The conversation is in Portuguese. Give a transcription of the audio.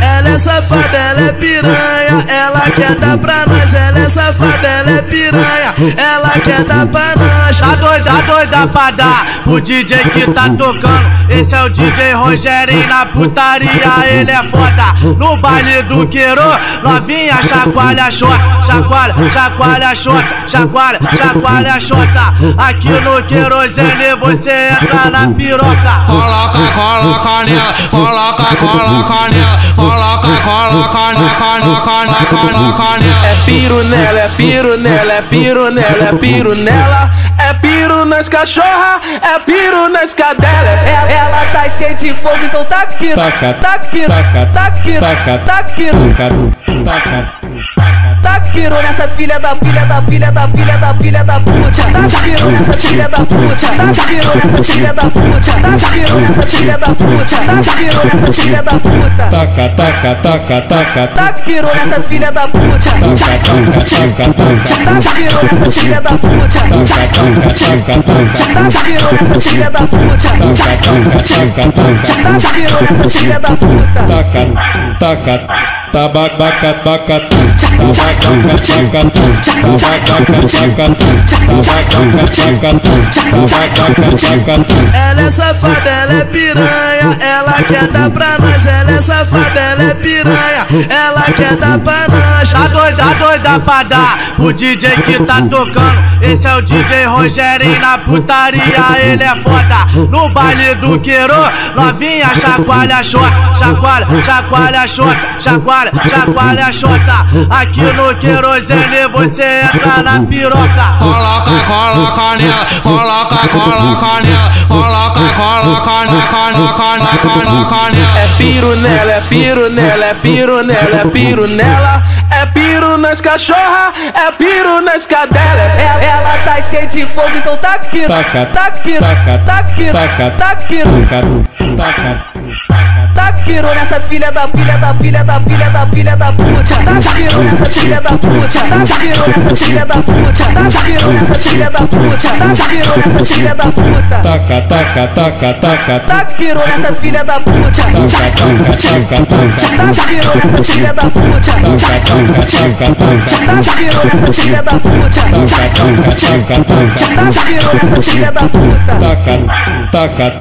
Ela é safada, ela é piranha, ela quer dar pra nós. Ela é safada, ela é piranha, ela quer dar pra nós. Tá doida pra dar o DJ que tá tocando. Esse é o DJ Rogerinho na putaria, ele é foda. No baile do Queiro, novinha chacoalha xota, chacoalha, chacoalha xota, chacoalha, chacoalha xota. Aqui no querosene você entra na piroca. Coloca nela, coloca nela, coloca nela. É piro nela, é piro nela, é piro nela, é piro nela. É piro nas cachorra, é piro nas cadelas. Ela tá cheia de fogo, então taca piro, taca piro, taca piro, taca piro, taca piro nessa filha da puta, taca piro nessa filha da puta, taca piro nessa filha da puta, taca piro nessa filha da puta, taca piro nessa filha da puta, taca piro nessa filha da puta, taca piro nessa filha da puta, taca piro nessa filha da puta, taca piro nessa filha da puta. Taca, tabaca, Ela é safada, ela é piranha, ela quer dar pra nós. Ela é safada, ela é piranha, ela quer dar pra nós. Tá doida pra dar o DJ que tá tocando. Esse é o DJ Rogerinho na putaria, ele é foda. No baile do Queiro, novinha chacoalha xota, chacoalha, chacoalha xota, chacoalha, chacoalha xota. Aqui no querosene você entra na piroca. Coloca nela, coloca nela, coloca nela. É piro nela, é piro nela, é piro nela, é piro nela. É piro nas cachorra, é piro nas cadelas. Ela tá cheia de fogo, então taca piro, taca piro, taca piro, taca piro, taca piro nessa filha da puta, taca piro nessa filha da puta, taca piro nessa filha da puta, taca piro nessa filha da puta, taca piro nessa filha da puta, taca piro nessa filha da puta, taca piro nessa filha da puta, taca piro nessa filha da puta, taca piro nessa filha da puta. Taca,